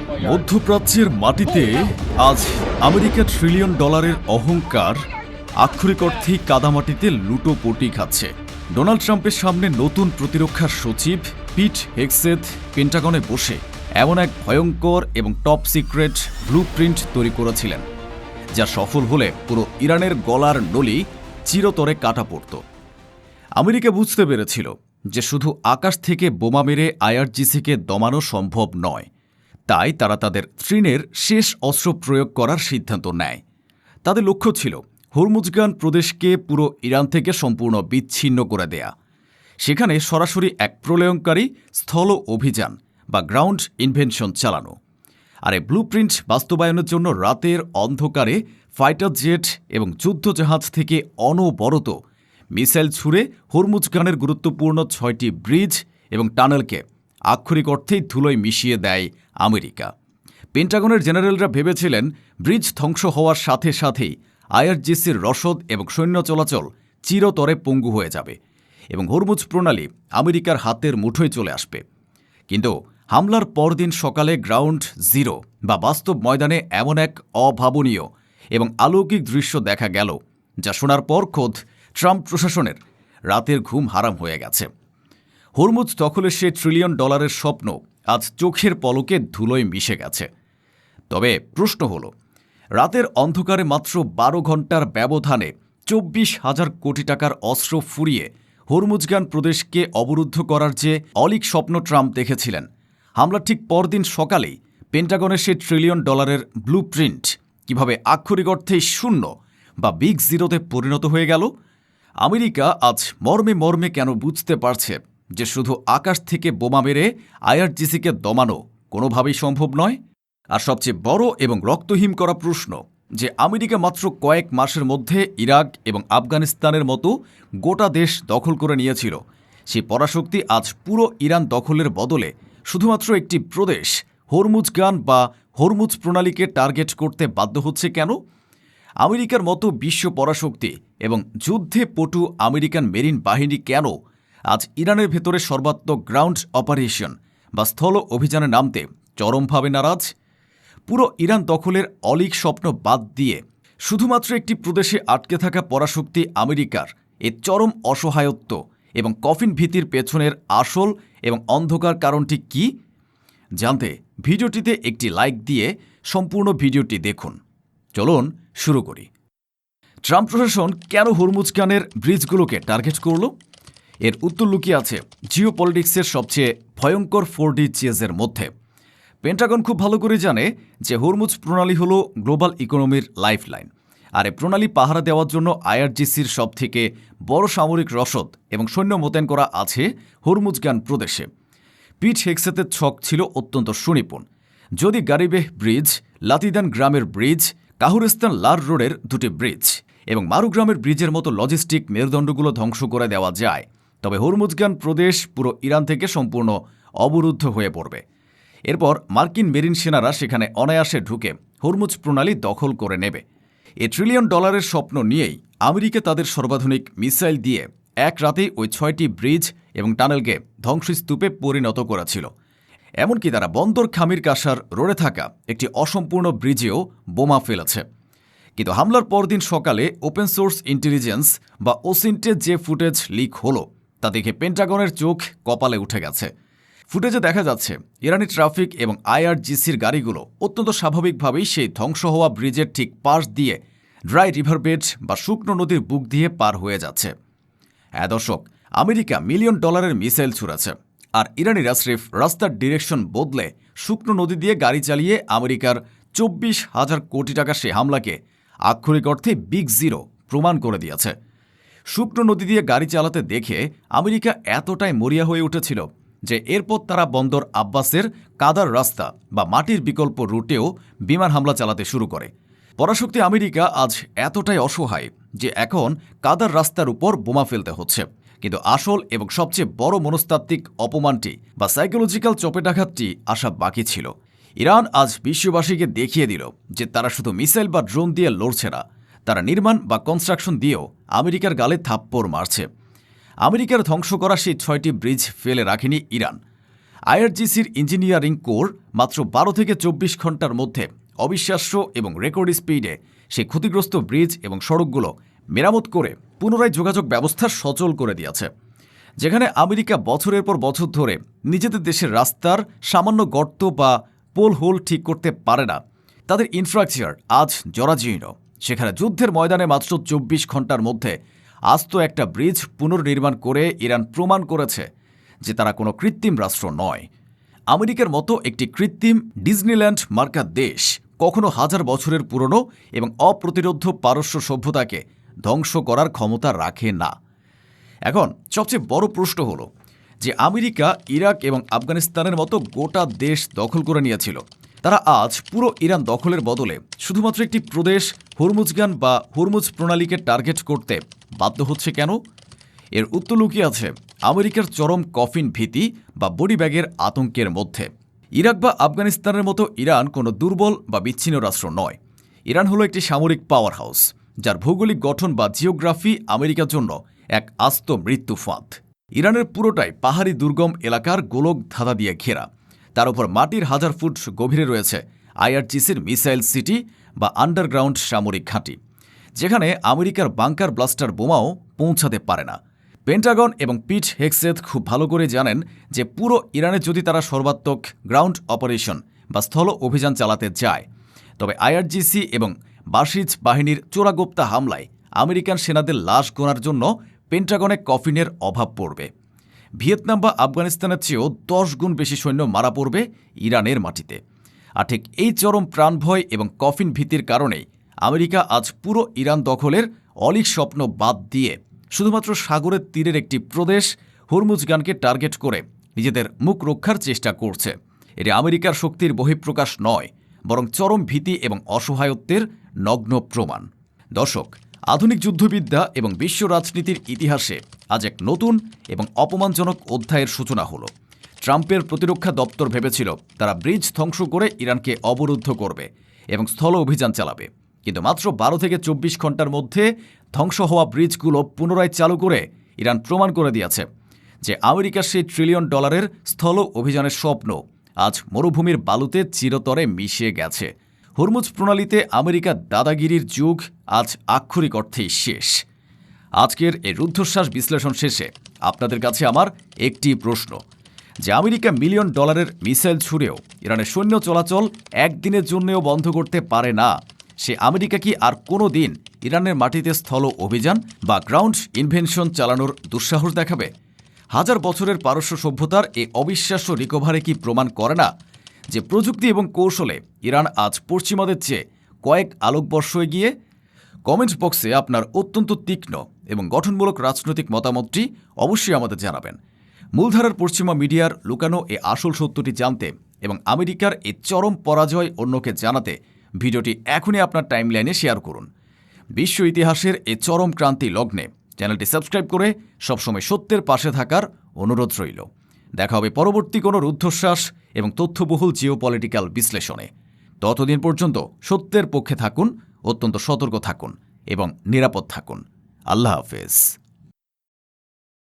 মধ্যপ্রাচ্যের মাটিতে আজ আমেরিকা ট্রিলিয়ন ডলারের অহংকার আক্ষরিক অর্থেই কাদামাটিতে লুটোপুটি খাচ্ছে। ডোনাল্ড ট্রাম্পের সামনে নতুন প্রতিরক্ষার সচিব পিট হেগসেথ পেন্টাগনে বসে এমন এক ভয়ঙ্কর এবং টপ সিক্রেট ব্লুপ্রিন্ট তৈরি করেছিলেন, যা সফল হলে পুরো ইরানের গলার নলি চিরতরে কাটা পড়ত। আমেরিকা বুঝতে পেরেছিল যে শুধু আকাশ থেকে বোমা মেরে আইআরজিসিকে দমানো সম্ভব নয়, তাই তারা তাদের তৃণের শেষ অস্ত্র প্রয়োগ করার সিদ্ধান্ত নেয়। তাদের লক্ষ্য ছিল হরমুজগান প্রদেশকে পুরো ইরান থেকে সম্পূর্ণ বিচ্ছিন্ন করে দেয়া, সেখানে সরাসরি এক প্রলয়ঙ্কারী স্থল অভিযান বা গ্রাউন্ড ইনভেনশন চালানো। আর এই ব্লুপ্রিন্ট বাস্তবায়নের জন্য রাতের অন্ধকারে ফাইটার জেট এবং যুদ্ধজাহাজ থেকে অনবরত মিসাইল ছুড়ে হরমুজগানের গুরুত্বপূর্ণ 6টি ব্রিজ এবং টানেলকে আক্ষরিক অর্থেই ধুলোয় মিশিয়ে দেয় আমেরিকা। পেন্টাগনের জেনারেলরা ভেবেছিলেন ব্রিজ ধ্বংস হওয়ার সাথে সাথেই আইআরজিসির রসদ এবং সৈন্য চলাচল চিরতরে পঙ্গু হয়ে যাবে এবং হরমুজ প্রণালী আমেরিকার হাতের মুঠোয় চলে আসবে। কিন্তু হামলার পরদিন সকালে গ্রাউন্ড জিরো বা বাস্তব ময়দানে এমন এক অভাবনীয় এবং অলৌকিক দৃশ্য দেখা গেল, যা শোনার পর খোদ ট্রাম্প প্রশাসনের রাতের ঘুম হারাম হয়ে গেছে। হরমুজ দখলের সে ট্রিলিয়ন ডলারের স্বপ্ন আজ চোখের পলকে ধুলোয় মিশে গেছে। তবে প্রশ্ন হল, রাতের অন্ধকারে মাত্র 12 ঘণ্টার ব্যবধানে 24,000 কোটি টাকার অস্ত্র ফুরিয়ে হরমুজগান প্রদেশকে অবরুদ্ধ করার যে অলীক স্বপ্ন ট্রাম্প দেখেছিলেন, হামলার ঠিক পরদিন সকালেই পেন্টাগনের সে ট্রিলিয়ন ডলারের ব্লুপ্রিন্ট কিভাবে আক্ষরিক অর্থেই শূন্য বা বিগ জিরোতে পরিণত হয়ে গেল? আমেরিকা আজ মর্মে মর্মে কেন বুঝতে পারছে যে শুধু আকাশ থেকে বোমা মেরে আইআরজিসিকে দমানো কোনোভাবেই সম্ভব নয়? আর সবচেয়ে বড় এবং রক্তহীন করা প্রশ্ন, যে আমেরিকা মাত্র কয়েক মাসের মধ্যে ইরাক এবং আফগানিস্তানের মতো গোটা দেশ দখল করে নিয়েছিল, সেই পরাশক্তি আজ পুরো ইরান দখলের বদলে শুধুমাত্র একটি প্রদেশ হরমুজগান বা হরমুজ প্রণালীকে টার্গেট করতে বাধ্য হচ্ছে কেন? আমেরিকার মতো বিশ্ব পরাশক্তি এবং যুদ্ধে পটু আমেরিকান মেরিন বাহিনী কেন আজ ইরানের ভেতরে সর্বাত্মক গ্রাউন্ড অপারেশন বা স্থল অভিযানে নামতে চরমভাবে নারাজ? পুরো ইরান দখলের অলীক স্বপ্ন বাদ দিয়ে শুধুমাত্র একটি প্রদেশে আটকে থাকা পরাশক্তি আমেরিকার এ চরম অসহায়ত্ব এবং কফিন ভীতির পেছনের আসল এবং অন্ধকার কারণটি কি? জানতে ভিডিওটিতে একটি লাইক দিয়ে সম্পূর্ণ ভিডিওটি দেখুন। চলুন শুরু করি। ট্রাম্প প্রশাসন কেন হরমুজগানের ব্রিজগুলোকে টার্গেট করল? এর উত্তর লুকিয়ে আছে জিওপলিটিক্সের সবচেয়ে ভয়ঙ্কর 4D চেজের মধ্যে। পেন্টাগন খুব ভালো করে জানে যে হরমুজ প্রণালী হল গ্লোবাল ইকোনমির লাইফলাইন, আর এ প্রণালী পাহারা দেওয়ার জন্য আইআরজিসির সবথেকে বড় সামরিক রসদ এবং সৈন্য মোতায়েন করা আছে হরমুজগান প্রদেশে। পিট হেগসেথের ছক ছিল অত্যন্ত সুনিপুণ। যদি গারিবেহ ব্রিজ, লাতিদান গ্রামের ব্রিজ, কাহুরিস্তান লার রোডের 2টি ব্রিজ এবং মারুগ্রামের ব্রিজের মতো লজিস্টিক মেরুদণ্ডগুলো ধ্বংস করে দেওয়া যায়, তবে হরমুজগান প্রদেশ পুরো ইরান থেকে সম্পূর্ণ অবরুদ্ধ হয়ে পড়বে। এরপর মার্কিন মেরিন সেনারা সেখানে অনায়াসে ঢুকে হরমুজ প্রণালী দখল করে নেবে। $1 ট্রিলিয়ন স্বপ্ন নিয়েই আমেরিকা তাদের সর্বাধুনিক মিসাইল দিয়ে এক রাতেই ওই 6টি ব্রিজ এবং টানেলকে ধ্বংসস্তূপে পরিণত করেছিল। এমনকি তারা বন্দর খামির কাসার রোডে থাকা একটি অসম্পূর্ণ ব্রিজেও বোমা ফেলেছে। কিন্তু হামলার পরদিন সকালে ওপেন সোর্স ইন্টেলিজেন্স বা ওসিন্টে যে ফুটেজ লিক হলো, তা দেখে পেন্টাগনের চোখ কপালে উঠে গেছে। ফুটেজে দেখা যাচ্ছে ইরানি ট্রাফিক এবং আইআরজিসির গাড়িগুলো অত্যন্ত স্বাভাবিকভাবেই সেই ধ্বংস হওয়া ব্রিজের ঠিক পাশ দিয়ে ড্রাই রিভারবেড বা শুকনো নদীর বুক দিয়ে পার হয়ে যাচ্ছে। হ্যাঁ দর্শক, আমেরিকা $1 মিলিয়ন মিসাইল ছুড়েছে, আর ইরানিরা স্রেফ রাস্তার ডিরেকশন বদলে শুকনো নদী দিয়ে গাড়ি চালিয়ে আমেরিকার 24,000 কোটি টাকা সে হামলাকে আক্ষরিক অর্থে বিগ জিরো প্রমাণ করে দিয়েছে। শুকনো নদী দিয়ে গাড়ি চালাতে দেখে আমেরিকা এতটাই মরিয়া হয়ে উঠেছিল যে এরপর তারা বন্দর আব্বাসের কাদার রাস্তা বা মাটির বিকল্প রুটেও বিমান হামলা চালাতে শুরু করে। পরাশক্তি আমেরিকা আজ এতটাই অসহায় যে এখন কাদার রাস্তার উপর বোমা ফেলতে হচ্ছে। কিন্তু আসল এবং সবচেয়ে বড় মনস্তাত্ত্বিক অপমানটি বা সাইকোলজিক্যাল চপেটাঘাতটি আসা বাকি ছিল। ইরান আজ বিশ্ববাসীকে দেখিয়ে দিল যে তারা শুধু মিসাইল বা ড্রোন দিয়ে লড়ছে না, তারা নির্মাণ বা কনস্ট্রাকশন দিয়েও আমেরিকার গালে থাপ্পড় মারছে। আমেরিকার ধ্বংস করা সেই 6টি ব্রিজ ফেলে রাখেনি ইরান। আইআরজিসির ইঞ্জিনিয়ারিং কোর মাত্র 12 থেকে 24 ঘন্টার মধ্যে অবিশ্বাস্য এবং রেকর্ড স্পিডে সেই ক্ষতিগ্রস্ত ব্রিজ এবং সড়কগুলো মেরামত করে পুনরায় যোগাযোগ ব্যবস্থা সচল করে দিয়েছে। যেখানে আমেরিকা বছরের পর বছর ধরে নিজেদের দেশের রাস্তার সামান্য গর্ত বা পোল হোল ঠিক করতে পারে না, তাদের ইনফ্রাস্ট্রাকচার আজ জরাজীর্ণ। সেখানে যুদ্ধের ময়দানে মাত্র 24 ঘন্টার মধ্যে আস্ত একটা ব্রিজ পুনর্নির্মাণ করে ইরান প্রমাণ করেছে যে তারা কোনো কৃত্রিম রাষ্ট্র নয়। আমেরিকার মতো একটি কৃত্রিম ডিজনিল্যান্ড মার্কা দেশ কখনো হাজার বছরের পুরনো এবং অপ্রতিরোধ্য পারস্য সভ্যতাকে ধ্বংস করার ক্ষমতা রাখে না। এখন সবচেয়ে বড় প্রশ্ন হলো যে আমেরিকা ইরাক এবং আফগানিস্তানের মতো গোটা দেশ দখল করে নিয়েছিল, তারা আজ পুরো ইরান দখলের বদলে শুধুমাত্র একটি প্রদেশ হরমুজগান বা হরমুজ প্রণালীকে টার্গেট করতে বাধ্য হচ্ছে কেন? এর উত্তর লুকিয়ে আছে আমেরিকার চরম কফিন ভীতি বা বডি ব্যাগের আতঙ্কের মধ্যে। ইরাক বা আফগানিস্তানের মতো ইরান কোনো দুর্বল বা বিচ্ছিন্ন রাষ্ট্র নয়। ইরান হলো একটি সামরিক পাওয়ার হাউস, যার ভৌগোলিক গঠন বা জিওগ্রাফি আমেরিকার জন্য এক আস্ত মৃত্যু ফাঁদ। ইরানের পুরোটাই পাহাড়ি দুর্গম এলাকার গোলক ধাঁধা দিয়ে ঘেরা। তার উপর মাটির 1000 ফুট গভীরে রয়েছে আইআরজিসির মিসাইল সিটি বা আন্ডারগ্রাউন্ড সামরিক ঘাঁটি, যেখানে আমেরিকার বাংকার ব্লাস্টার বোমাও পৌঁছাতে পারে না। পেন্টাগন এবং পিট হেগসেথ খুব ভালো করে জানেন যে পুরো ইরানে যদি তারা সর্বাত্মক গ্রাউন্ড অপারেশন বা স্থল অভিযান চালাতে যায়, তবে আইআরজিসি এবং বাশিজ বাহিনীর চোরাগোপ্তা হামলায় আমেরিকান সেনাদের লাশ গোনার জন্য পেন্টাগনে কফিনের অভাব পড়বে। ভিয়েতনাম বা আফগানিস্তানের চেয়েও 10 গুণ বেশি সৈন্য মারা পড়বে ইরানের মাটিতে। আর ঠিক এই চরম প্রাণভয় এবং কফিন ভীতির কারণেই আমেরিকা আজ পুরো ইরান দখলের অলীক স্বপ্ন বাদ দিয়ে শুধুমাত্র সাগরের তীরের একটি প্রদেশ হরমুজগানকে টার্গেট করে নিজেদের মুখ রক্ষার চেষ্টা করছে। এটি আমেরিকার শক্তির বহিঃপ্রকাশ নয়, বরং চরম ভীতি এবং অসহায়ত্বের নগ্ন প্রমাণ। দর্শক, আধুনিক যুদ্ধবিদ্যা এবং বিশ্ব রাজনীতির ইতিহাসে আজ এক নতুন এবং অপমানজনক অধ্যায়ের সূচনা হলো। ট্রাম্পের প্রতিরক্ষা দপ্তর ভেবেছিল তারা ব্রিজ ধ্বংস করে ইরানকে অবরুদ্ধ করবে এবং স্থল অভিযান চালাবে, কিন্তু মাত্র 12 থেকে 24 ঘন্টার মধ্যে ধ্বংস হওয়া ব্রিজগুলো পুনরায় চালু করে ইরান প্রমাণ করে দিয়েছে যে আমেরিকার সেই $1 ট্রিলিয়ন স্থল অভিযানের স্বপ্ন আজ মরুভূমির বালুতে চিরতরে মিশে গেছে। হরমুজ প্রণালীতে আমেরিকার দাদাগিরির যুগ আজ আক্ষরিক অর্থেই শেষ। আজকের এই রুদ্ধশ্বাস বিশ্লেষণ শেষে আপনাদের কাছে আমার একটি প্রশ্ন, যে আমেরিকা $1 মিলিয়ন মিসাইল ছুড়েও ইরানের সৈন্য চলাচল একদিনের জন্যও বন্ধ করতে পারে না, সে আমেরিকা কি আর কোনো দিন ইরানের মাটিতে স্থল অভিযান বা গ্রাউন্ড ইনভেনশন চালানোর দুঃসাহস দেখাবে? হাজার বছরের পারস্য সভ্যতার এই অবিশ্বাস্য রিকভারি কি প্রমাণ করে না যে প্রযুক্তি এবং কৌশলে ইরান আজ পশ্চিমাদের চেয়ে কয়েক আলোকবর্ষ এগিয়ে? কমেন্ট বক্সে আপনার অত্যন্ত তীক্ষ্ণ এবং গঠনমূলক রাজনৈতিক মতামতটি অবশ্যই আমাদের জানাবেন। মূলধারার পশ্চিমা মিডিয়ার লুকানো এই আসল সত্যটি জানতে এবং আমেরিকার এই চরম পরাজয় অন্যকে জানাতে ভিডিওটি এখনই আপনার টাইমলাইনে শেয়ার করুন। বিশ্ব ইতিহাসের এই চরম ক্রান্তি লগ্নে চ্যানেলটি সাবস্ক্রাইব করে সবসময় সত্যের পাশে থাকার অনুরোধ রইল। দেখা হবে পরবর্তী কোনো রুদ্ধশ্বাস এবং তথ্যবহুল জিওপলিটিক্যাল বিশ্লেষণে। ততদিন পর্যন্ত সত্যের পক্ষে থাকুন, অত্যন্ত সতর্ক থাকুন এবং নিরাপদ থাকুন। আল্লাহ হাফেজ।